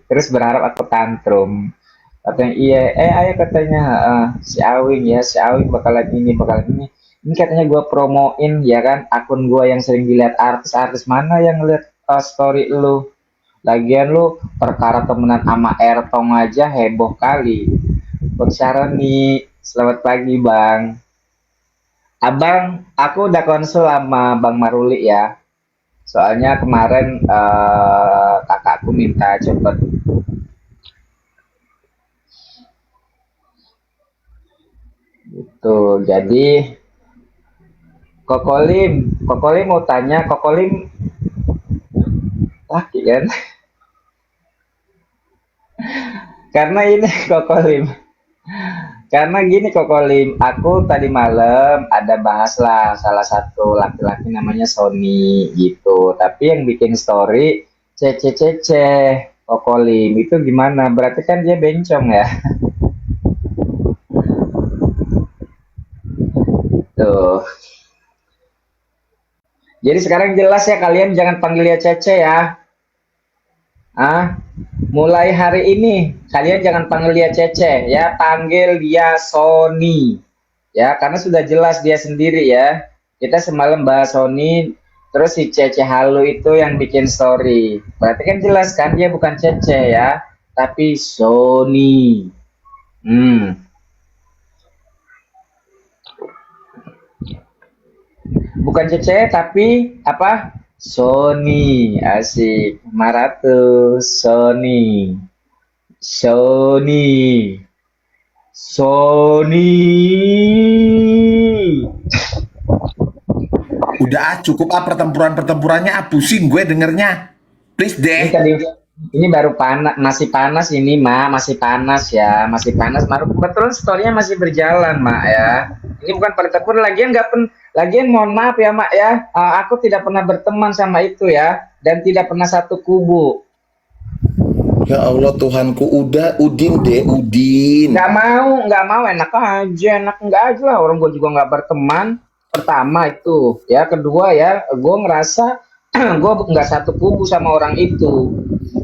terus berharap aku tantrum. Katanya iya, ayo katanya, si Awing ya, si Awing bakalan ini, bakalan ini. Ini katanya gue promoin ya kan, akun gue yang sering dilihat artis-artis, mana yang lihat story lu. Lagian lu perkara temenan sama Ertong aja heboh kali. Bang Syaroni, selamat pagi Bang. Abang, aku udah konsul sama Bang Maruli ya. Soalnya kemarin kakakku minta cepet. Tuh, jadi Kokolim mau tanya, Kokolim laki kan? Karena ini Kokolim, karena gini Kokolim, aku tadi malam ada bahas lah salah satu laki-laki namanya Sony gitu. Tapi yang bikin story Cece Cece Kokolim itu gimana? Berarti kan dia bencong ya? Tuh. Jadi sekarang jelas ya kalian jangan panggil dia Cece ya. Ah, mulai hari ini kalian jangan panggil dia Cece ya, panggil dia Sony. Ya, karena sudah jelas dia sendiri ya. Kita semalam bahas Sony, terus si Cece Halu itu yang bikin story. Berarti kan jelas kan dia bukan Cece ya, tapi Sony. Hmm, bukan Cece tapi apa? Sony, asik. Maratus, Sony. Sony. Sony. Udah cukup pertempurannya pusing gue dengernya. Please Ini deh. tadi ini baru panas, masih panas ini, Mak, masih panas ya, masih panas. Baru kebetulan story masih berjalan, Mak ya. Ini bukan pertempuran lagian nggak lagian mohon maaf ya, Mak ya. Aku tidak pernah berteman sama itu ya dan tidak pernah satu kubu. Ya Allah Tuhanku, udah Udin deh, Udin. Nggak mau, enak aja, enak nggak aja lah. Orang gue juga nggak berteman. Pertama itu, ya. Kedua ya, gue ngerasa gue nggak satu kubu sama orang itu.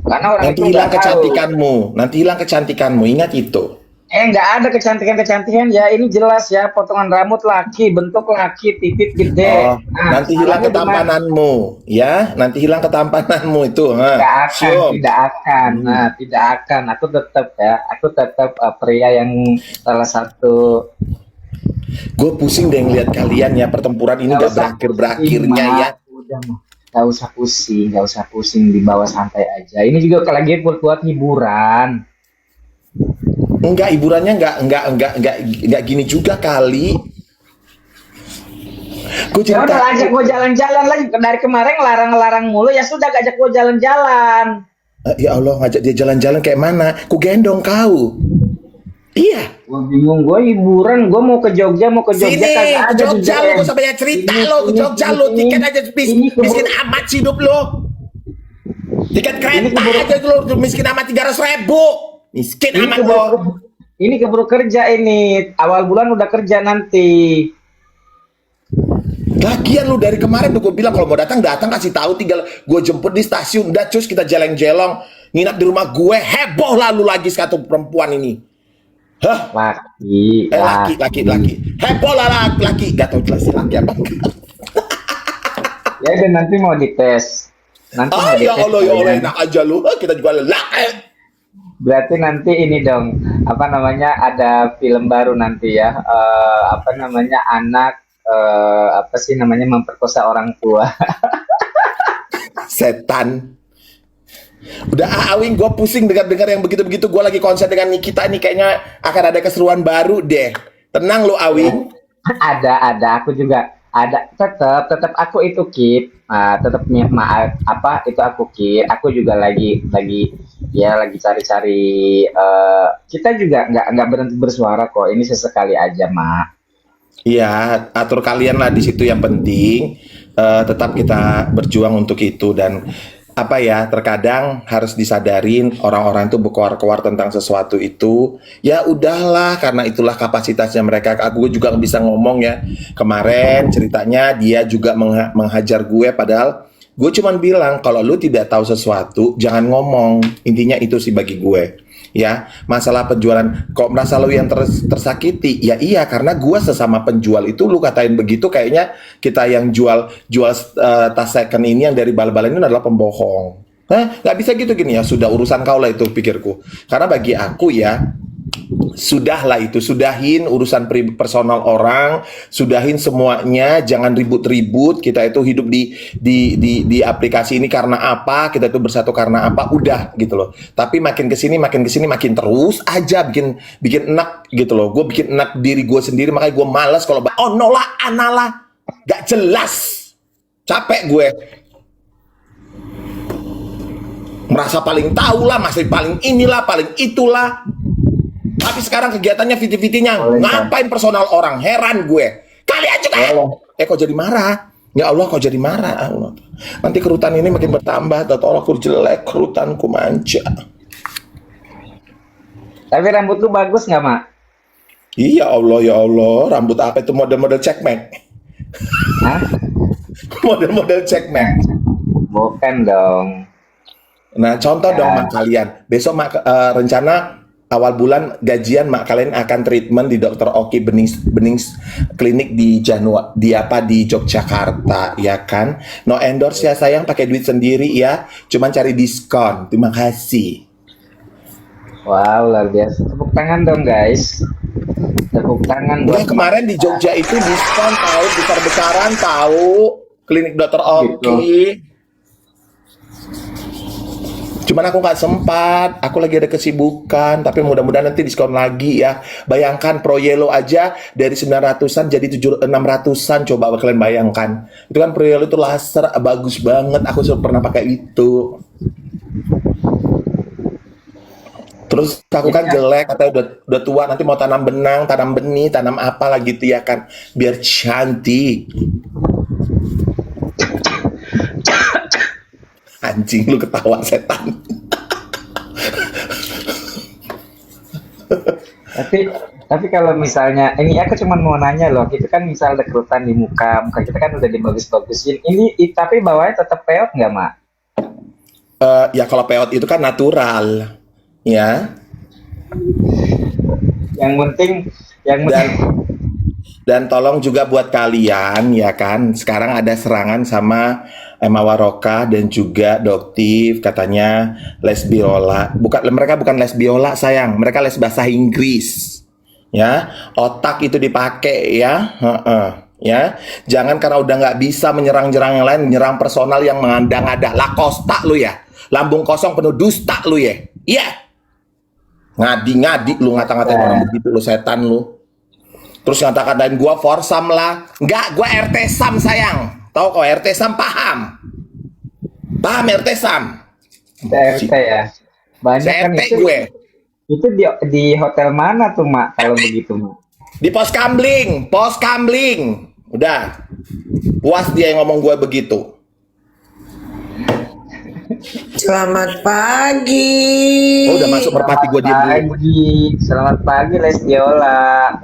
Karena orang Nanti itu nggak hilang tahu. kecantikanmu. Nanti hilang kecantikanmu. Ingat itu. Nggak ada kecantikan-kecantikan ya. Ini jelas ya, potongan rambut laki, bentuk laki, titik gede. Oh, Nah, nanti hilang salahnya di mana? ketampananmu, ya. Nanti hilang ketampananmu itu, ha. Nggak akan, Siom. tidak akan. Nah, tidak akan. Aku tetap pria yang salah satu. Gue pusing deh ngeliat kalian ya, pertempuran ini Nggak gak usah pusing, berakhir-berakhirnya ya. Mak. Udah, Mak. Nggak usah pusing, dibawa santai aja. Ini juga lagi buat hiburan. Enggak, hiburannya enggak gini juga kali. Gue Ya jadi udah ajak takut. gue jalan-jalan lagi. Dari kemarin larang-larang mulu, ya sudah ajak gue jalan-jalan. Ya Allah, ngajak dia jalan-jalan kayak mana? Ku gendong kau. Iya. Gue bingung, gue hiburan, gue mau ke Jogja kagak Sini, ke ada di Jogja lo, DM. gak usah banyak cerita Ini, lo, ke ini, Jogja ini, lo, tiket aja ini miskin keburu, amat sih hidup lo. Tiket ini kereta keburu, aja lo, miskin amat 300.000. Miskin ini amat keburu, lo. ini keburu kerja ini. Awal bulan udah kerja nanti. Lagian lu dari kemarin tuh gue bilang kalau mau datang kasih tahu, tinggal gue jemput di stasiun, udah cus kita jeleng-jelong nginap di rumah gue, heboh lalu lagi satu perempuan ini. Hah? Laki, Laki, heboh lah laki, gak tau jelas laki apa enggak. Ya udah nanti mau dites. Nanti mau Ya dites Allah ya Allah, kalian. enak aja lu. Kita juga laki. Berarti nanti ini dong, apa namanya, ada film baru nanti ya, apa namanya, anak, apa sih namanya, memperkosa orang tua. Setan. Udah Awing, gue pusing dengar-dengar yang begitu-begitu. Gue lagi konsen dengan Nikita nih, kayaknya akan ada keseruan baru deh. Tenang lu Awing. Ada, aku juga ada, tetap aku itu keep, tetap apa itu aku keep, aku juga lagi ya lagi cari-cari, kita juga nggak berhenti bersuara kok, ini sesekali aja, Mak. Iya, atur kalian lah di situ yang penting. Tetap kita berjuang untuk itu dan apa ya, terkadang harus disadarin orang-orang itu berkoar-koar tentang sesuatu itu. Ya udahlah, karena itulah kapasitasnya mereka. Aku juga nggak bisa ngomong ya. Kemarin ceritanya dia juga menghajar gue, padahal Gue cuman bilang kalau lu tidak tahu sesuatu jangan ngomong. Intinya itu sih bagi gue. Ya, masalah penjualan kok merasa lu yang tersakiti? Ya iya, karena gue sesama penjual itu lu katain begitu kayaknya kita yang jual jual tas second ini yang dari bal-bal ini adalah pembohong. Hah? Nggak bisa gitu gini ya, sudah urusan kau lah itu pikirku. Karena bagi aku ya, sudahlah itu, sudahin urusan personal orang, sudahin semuanya, jangan ribut-ribut. Kita itu hidup di aplikasi ini karena apa? Kita itu bersatu karena apa? Udah gitu loh. Tapi makin kesini makin terus aja bikin bikin enak gitu loh. Gue bikin enak diri gue sendiri, makanya gue malas kalau oh nolah analah, gak jelas, capek gue. Merasa paling tahu lah, masih paling inilah, paling itulah. Tapi sekarang kegiatannya viti-vitinya ngapain personal orang, heran gue. Kalian juga. Kok jadi marah? Ya Allah, kok jadi marah? Allah. Nanti kerutan ini makin bertambah. Tolong aku jelek, kerutanku manja. Tapi rambut lu bagus nggak, Mak? Iya Allah, ya Allah. Rambut apa itu, model-model checkmate? Hah? Model-model checkmate. Bukan dong. Nah, contoh dong mak kalian. Besok mak rencana awal bulan gajian mak kalian akan treatment di Dokter Oki Bening klinik di di Yogyakarta, ya kan? No endorse ya sayang, pakai duit sendiri ya. Cuman cari diskon. Terima kasih. Wow, luar biasa. Tepuk tangan dong, guys. Tepuk tangan buat kemarin di Jogja itu diskon tahu, besar-besaran tahu. Klinik Dokter Oki. Gitu. Cuman aku nggak sempat, aku lagi ada kesibukan, tapi mudah-mudahan nanti diskon lagi ya. Bayangkan Pro Yellow aja dari 900-an jadi 600-an, coba kalian bayangkan. Itu kan Pro Yellow itu laser, bagus banget, aku sudah pernah pakai itu. Terus aku kan jelek, katanya udah tua, nanti mau tanam benang, tanam benih, tanam apa lagi gitu ya kan, biar cantik. Anjing, lu ketawa setan. tapi kalau misalnya ini aku cuma mau nanya loh, itu kan misal ada kerutan di muka kita kan udah dibagus-bagusin. Tapi bawahnya tetap peot nggak, Mak? Ya kalau peot itu kan natural, ya. Dan tolong juga buat kalian ya kan, sekarang ada serangan sama Emma Waroka dan juga Doktif, katanya les biola. Mereka bukan les biola sayang, mereka les bahasa Inggris. Ya, otak itu dipakai ya. Ya, jangan karena udah nggak bisa menyerang yang lain, menyerang personal yang mengada-ngada. La Costa lu ya, lambung kosong penuh dusta lu ya. Iya. Ngadi-ngadi lu ngata-ngatain orang begitu lu, setan lu. Terus ngata-ngatain gua forsam lah. Enggak, gua RT Sam sayang. Tahu kok RT Sam, paham? Paham RT Sam? RT ya. Banyak kan itu. Gue. Itu di hotel mana tuh, Mak, kalau begitu, Mak? Di Pos Kamling, Pos Kamling. Udah. Puas dia yang ngomong gue begitu. Selamat pagi. Oh, udah masuk merpati gue diem dulu. Selamat pagi, Les Biola.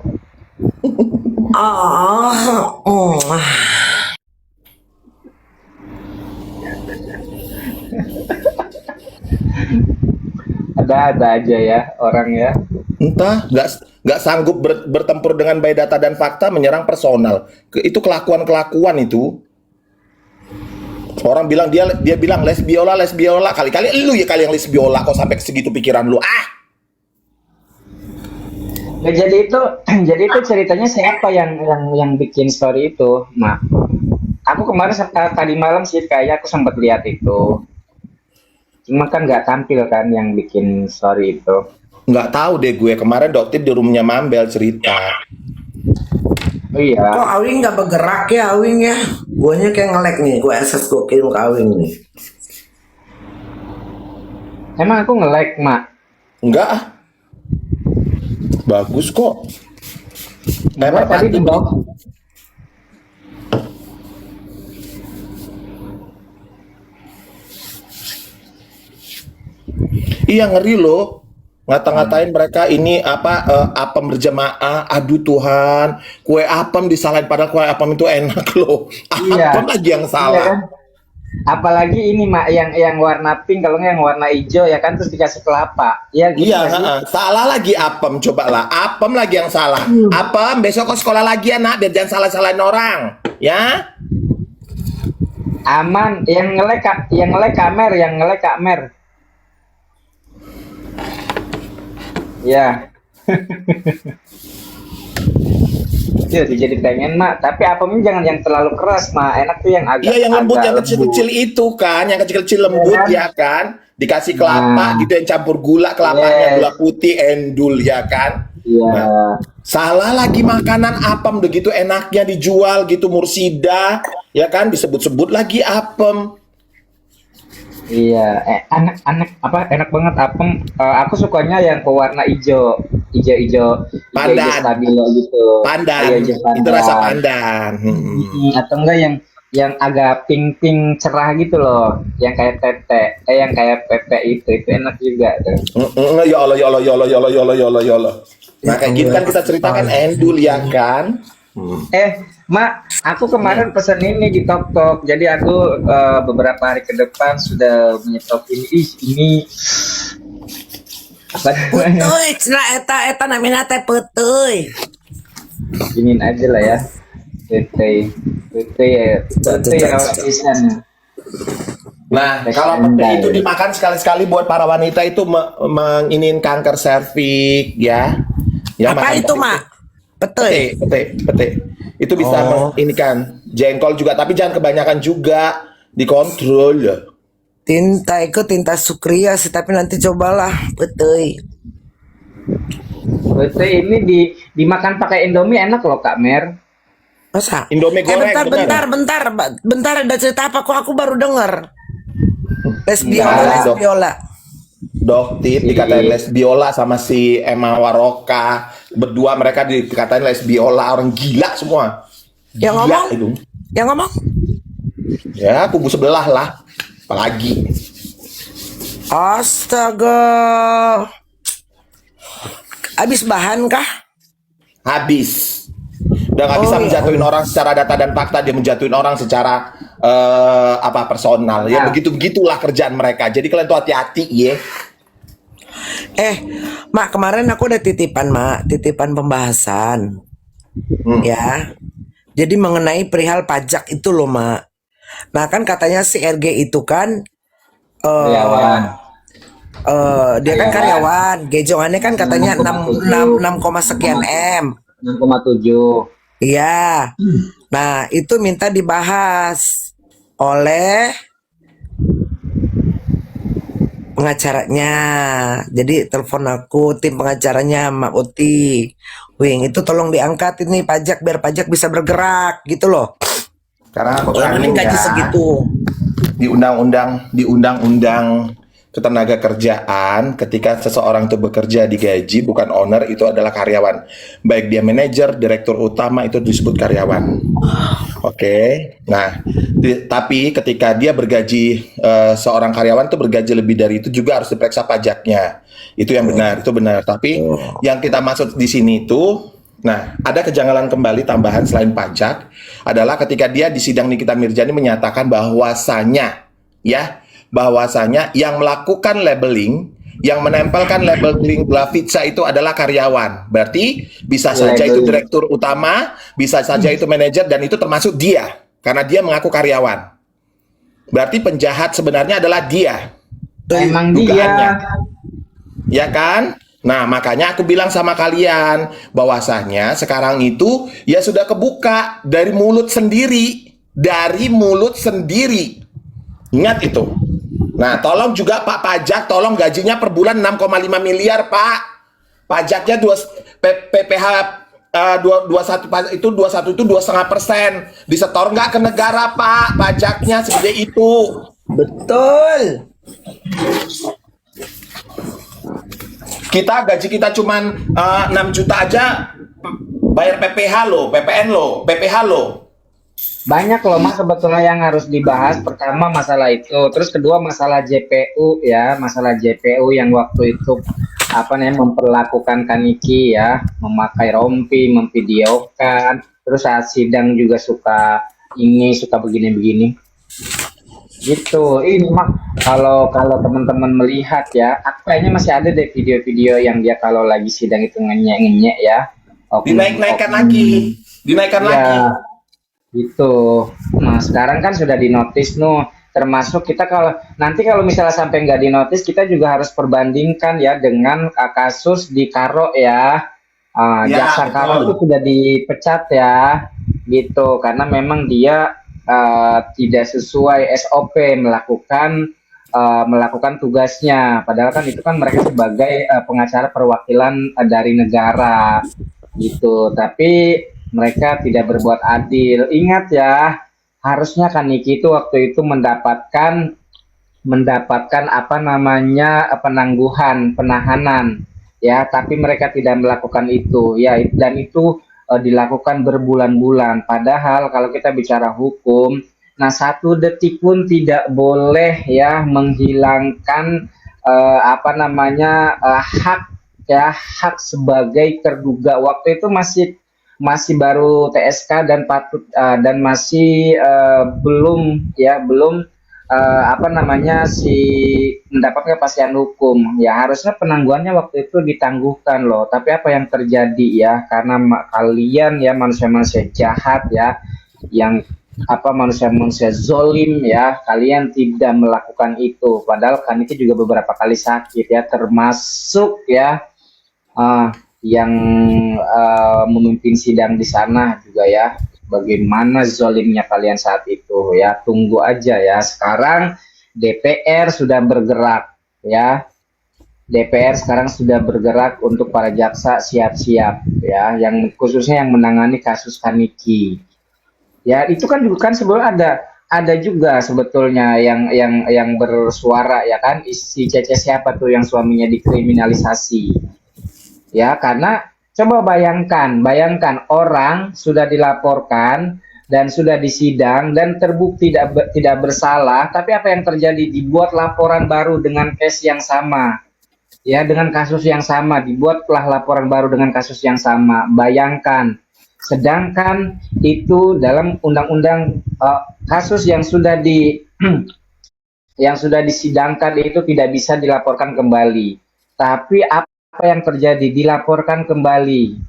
Ada aja ya orang ya. Entah, nggak sanggup bertempur dengan by data dan fakta, menyerang personal. Itu kelakuan itu. Orang bilang dia bilang les biola. Kali-kali lu ya kali yang les biola, kok sampai segitu pikiran lu. Ya, jadi itu ceritanya siapa yang bikin story itu, Mak? Aku kemarin tadi malam sih kayaknya aku sempat lihat itu. Cuma kan nggak tampil kan yang bikin story itu. Nggak tahu deh gue, kemarin Doktif di rumahnya Mambel cerita. Oh iya. Kok Awing nggak bergerak ya Awing ya? Guanya kayak nge-lag nih, gue access gue kirim ke Awing nih. Emang aku nge-lag, Mak? Enggak. Bagus kok. Enggak, tadi di bawah. Iya, ngeri loh. Ngata-ngatain mereka ini apem berjamaah. Aduh Tuhan, kue apem disalahin padahal kue apem itu enak loh. Apem lagi yang salah. Iya, kan? apalagi ini mak yang warna pink, kalau nggak yang warna hijau ya kan, terus dikasih kelapa. Ya gitu Iya, nggak sih? salah lagi apem, coba lah. Apem lagi yang salah. Apem, besok kau sekolah lagi ya nak, biar jangan salah-salahin orang. Ya? Aman, yang ngelek kamer. Ya. Iya, jadi pengen mak, tapi apemnya jangan yang terlalu keras mak, enak tuh yang agak Iya, yang lembut, agak yang lembut. kecil-kecil itu kan, yang kecil-kecil Iya lembut kan? ya kan. Dikasih kelapa Nah, gitu yang campur gula, kelapanya gula yes, putih, endul ya kan. iya, Nah, salah lagi makanan apem begitu enaknya dijual gitu Mursida, ya kan disebut-sebut lagi apem. iya, enak apa, enak banget apem. Aku sukanya yang pewarna hijau, hijau, hijau Pandan, stabilo gitu. Iya, pandan, hijau itu rasa pandan. pandan. Atau enggak yang agak pink cerah gitu loh, yang kayak yang kayak pete itu enak juga tuh. Ya Allah, ya Allah, ya Allah, ya Allah, ya Allah, ya Allah, ya Allah. Nah Ya kayak gitu kan Allah, kita ceritakan endul ya kan. Mak, aku kemarin pesan ini di Tok Tok. Jadi aku beberapa hari ke depan sudah menyetop ini. Ih, ini apa namanya? Putuy, cina eta namina teh putuy. Inin aja lah ya. PT ya, PT ya pisan. Nah, Tek kalau pete endai. itu dimakan sekali-sekali buat para wanita itu menginin kanker serviks ya. Ya Apa makan itu, pete. Mak? Putuy. Pete. Itu bisa Oh, ini kan jengkol juga, tapi jangan kebanyakan juga, dikontrol ya. tinta sukria sih, tapi nanti cobalah, putuy. PT ini dimakan pakai Indomie enak loh Kak Mer. Masa? Indomie goreng bener. Bentar, ada cerita apa kok aku baru denger. Enggak. Les biola. Dokter dikatain lesbiola sama si Emma Waroka, berdua mereka dikatain lesbiola, orang gila semua. Yang Gila ngomong? itu. Yang ngomong? Ya, kubu sebelah lah. Apalagi. Astaga. Habis bahan kah? Habis. Udah nggak bisa Oh, ya menjatuhin Allah. orang secara data dan fakta, dia menjatuhin orang secara apa personal. Ya Nah, begitu-begitulah kerjaan mereka. Jadi kalian tuh hati-hati ya. Eh, Mak, kemarin aku udah titipan pembahasan, Hmm. ya. Jadi mengenai perihal pajak itu loh, Mak. Nah, kan katanya si RG itu kan eh karyawan, dia kan karyawan karyawan, gejongannya kan katanya 6,7, 6 sekian M. 6,7. Iya. Nah, itu minta dibahas oleh pengacaranya. Jadi telepon aku tim pengacaranya Mak Uti. Wing, itu tolong diangkat ini pajak biar pajak bisa bergerak gitu loh. Karena Orang ini anu gaji ya, segitu. di undang-undang ketenaga kerjaan, ketika seseorang itu bekerja digaji bukan owner, itu adalah karyawan. Baik dia manajer, direktur utama, itu disebut karyawan. Oke. Nah, tapi ketika dia bergaji, seorang karyawan itu bergaji lebih dari itu juga harus diperiksa pajaknya. Itu yang benar, itu benar. Tapi yang kita maksud di sini itu, nah, ada kejanggalan kembali tambahan selain pajak adalah ketika dia di sidang Nikita Mirjani menyatakan bahwasanya yang melakukan labeling, yang menempelkan labeling Blavitsa itu adalah karyawan. Berarti bisa saja itu Labeling. direktur utama, bisa saja itu manajer, dan itu termasuk dia karena dia mengaku karyawan. Berarti penjahat sebenarnya adalah dia, Emang dugaannya. dia. Ya kan? Nah, makanya aku bilang sama kalian bahwasanya sekarang itu ya sudah kebuka dari mulut sendiri, Ingat itu. Nah, tolong juga Pak Pajak, tolong gajinya per bulan 6,5 miliar, Pak. Pajaknya PPH 21 itu 2,5%. Disetor nggak ke negara, Pak? Pajaknya segede itu. Betul. Gaji kita cuman 6 juta aja bayar PPH lo, PPN lo, PPH lo. Banyak loh mas sebetulnya yang harus dibahas. Pertama masalah itu, terus kedua masalah JPU ya, masalah JPU yang waktu itu apa namanya memperlakukan Kaniki ya, memakai rompi, memvideokan, terus saat sidang juga suka begini-begini. Gitu. Ini mak kalau kalau teman-teman melihat ya, aku kayaknya masih ada deh video-video yang dia kalau lagi sidang itu ngenyek-ngenyek ya. Dinaik-naikkan Oknum-oknum lagi, dinaikkan lagi. ya gitu. Nah, sekarang kan sudah dinotis nuh. Termasuk kita kalau nanti kalau misalnya sampai nggak dinotis, kita juga harus perbandingkan ya dengan kasus di Karo ya. Ya, Jaksa Karo itu betul. sudah dipecat ya, gitu. Karena memang dia tidak sesuai SOP melakukan tugasnya. Padahal kan itu kan mereka sebagai pengacara perwakilan dari negara gitu. Tapi mereka tidak berbuat adil. Ingat ya, harusnya kan Niki itu waktu itu mendapatkan mendapatkan apa namanya penangguhan, penahanan ya, tapi mereka tidak melakukan itu ya, dan itu dilakukan berbulan-bulan. Padahal kalau kita bicara hukum, nah 1 detik pun tidak boleh ya menghilangkan apa namanya hak ya, hak sebagai terduga. Waktu itu masih masih baru TSK dan patut dan masih belum ya belum apa namanya si mendapat kepastian hukum ya, harusnya penangguhannya waktu itu ditangguhkan loh, tapi apa yang terjadi ya, karena kalian ya manusia-manusia jahat ya, yang apa manusia-manusia zolim ya, kalian tidak melakukan itu, padahal kan itu juga beberapa kali sakit ya, termasuk ya ah, yang memimpin sidang di sana juga ya, bagaimana zolimnya kalian saat itu ya. Tunggu aja ya, sekarang DPR sudah bergerak ya, DPR sekarang sudah bergerak untuk para jaksa siap-siap ya, yang khususnya yang menangani kasus Kaniki ya. Itu kan juga kan sebelum ada juga sebetulnya yang bersuara ya kan, si Cece siapa tuh yang suaminya dikriminalisasi ya, karena coba bayangkan, bayangkan orang sudah dilaporkan dan sudah disidang dan terbukti tidak bersalah, tapi apa yang terjadi, dibuat laporan baru dengan case yang sama ya, dengan kasus yang sama, dibuatlah laporan baru dengan kasus yang sama. Bayangkan, sedangkan itu dalam undang-undang kasus yang sudah yang sudah disidangkan itu tidak bisa dilaporkan kembali, tapi apa yang terjadi, dilaporkan kembali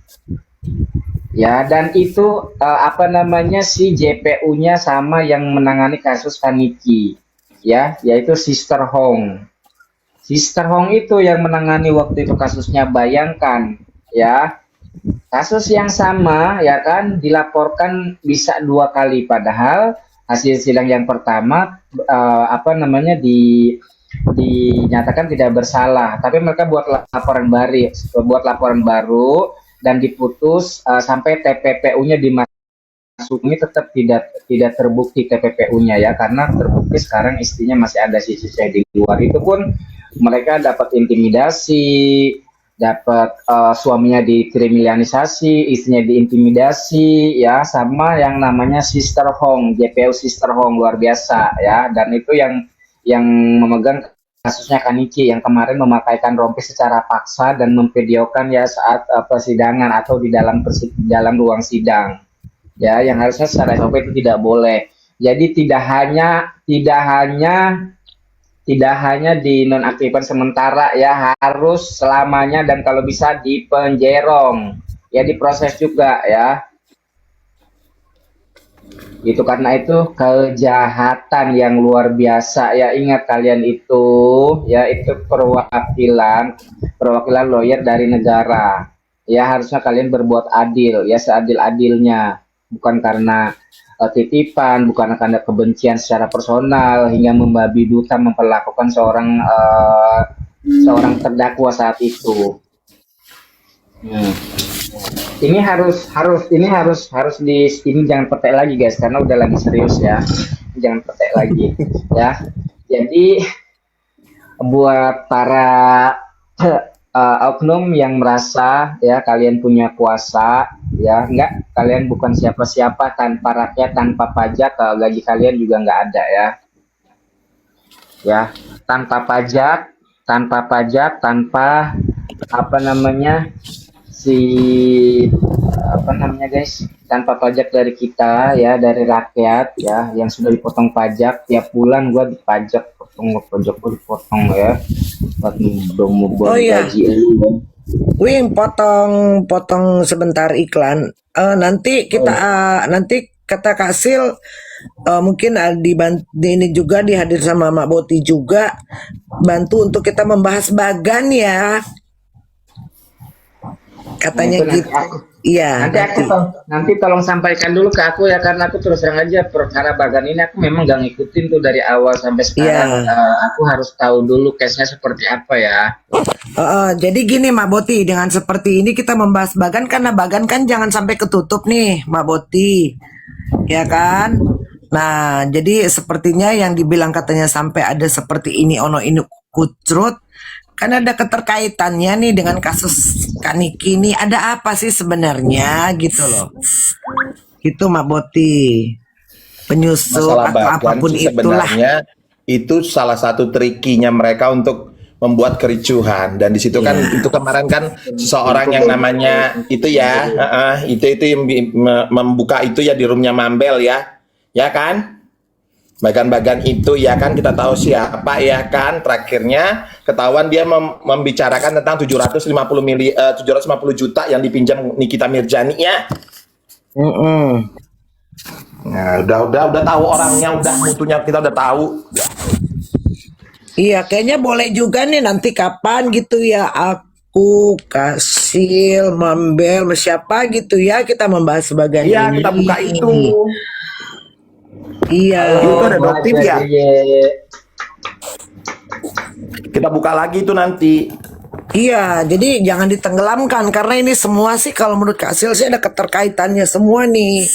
ya, dan itu apa namanya si JPU-nya sama yang menangani kasus Kaniki ya, yaitu Sister Hong. Sister Hong itu yang menangani waktu itu kasusnya. Bayangkan ya, kasus yang sama ya kan, dilaporkan bisa 2 kali, padahal hasil sidang yang pertama apa namanya dinyatakan tidak bersalah, tapi mereka buat laporan baru dan diputus sampai TPPU-nya dimasuk, ini tetap tidak tidak terbukti TPPU-nya ya, karena terbukti sekarang istrinya masih ada sisi di luar. Itu pun mereka dapat intimidasi, dapat suaminya dikriminalisasi, istrinya diintimidasi ya, sama yang namanya Sister Hong, JPU Sister Hong, luar biasa ya. Dan itu yang memegang kasusnya Kaniki, yang kemarin memakaikan rompi secara paksa dan memvideokan ya saat persidangan atau di dalam ruang sidang ya, yang harusnya secara SOP itu tidak boleh. Jadi tidak hanya dinonaktifkan sementara ya, harus selamanya, dan kalau bisa dipenjerong ya, diproses juga ya. Itu karena itu kejahatan yang luar biasa ya. Ingat kalian itu ya, itu perwakilan perwakilan lawyer dari negara ya, harusnya kalian berbuat adil ya, seadil-adilnya, bukan karena titipan, bukan karena kebencian secara personal hingga membabi buta memperlakukan seorang terdakwa saat itu. Hmm. Ini jangan petek lagi guys, karena udah lagi serius ya, jangan petek lagi ya. Jadi buat para oknum yang merasa ya kalian punya kuasa ya, enggak, kalian bukan siapa-siapa, tanpa rakyat, tanpa pajak, gaji kalian juga nggak ada ya, ya, tanpa pajak, tanpa apa namanya si apa namanya guys, tanpa pajak dari kita ya, dari rakyat ya, yang sudah dipotong pajak tiap bulan gua dipajak, potong pajak gua dipotong ya, buat Oh buat iya, gaji lu. Wing, potong sebentar iklan. Nanti kita Oh, nanti kata Kak Sil, mungkin ini juga dihadir sama Mak Boti juga, bantu untuk kita membahas Bagan ya, nah katanya itu nanti gitu. aku Iya, nanti aku nanti. nanti tolong sampaikan dulu ke aku ya, karena aku terus terang aja perkara bagan ini aku memang gak ngikutin tuh dari awal sampai sekarang. Iya. Aku harus tahu dulu case-nya seperti apa ya. Jadi gini Mak Boti, dengan seperti ini kita membahas Bagan karena Bagan kan jangan sampai ketutup nih Mak Boti, ya kan? Nah, jadi sepertinya yang dibilang katanya sampai ada seperti ini ono ini kucrut, kan ada keterkaitannya nih dengan kasus Kaniki ini. Ada apa sih sebenarnya gitu loh? Gitu Mak Boti. Penyusup Masalah atau bagan apapun sih itulah. sebenarnya itu salah satu trikinya mereka untuk membuat kericuhan, dan di situ kan Ya. itu kemarin kan seseorang yang Itu namanya itu ya, itu yang membuka itu ya di roomnya Mambel ya kan, bagan-bagan itu ya kan, kita tahu siapa ya kan, terakhirnya ketahuan dia membicarakan tentang 750 juta yang dipinjam Nikita Mirjani ya. Mm-mm. Nah, udah tahu orangnya, udah mutunya kita udah tahu. Iya, kayaknya boleh juga nih nanti kapan gitu ya, aku Kasil, Mambel, sama siapa gitu ya, kita membahas bagian Iya, ini. kita buka itu. Iya, Itu ada Bang doktif ya. Ye. Kita buka lagi itu nanti. iya. Jadi jangan ditenggelamkan karena ini semua sih kalau menurut Kasil sih ada keterkaitannya semua nih.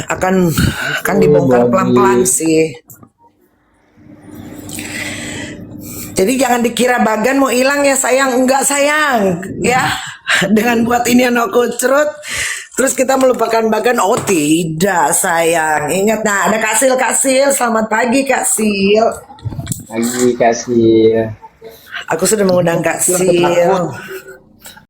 Akan dibongkar pelan-pelan sih. Jadi jangan dikira Bagan mau hilang ya sayang, enggak sayang ya. Dengan buat ini no kucrut, terus kita melupakan Bagan. Oh tidak sayang, ingat. Nah ada Kasil, selamat pagi Kasil. Lagi kasih Aku sudah mengundang Langsung takut. Kasil.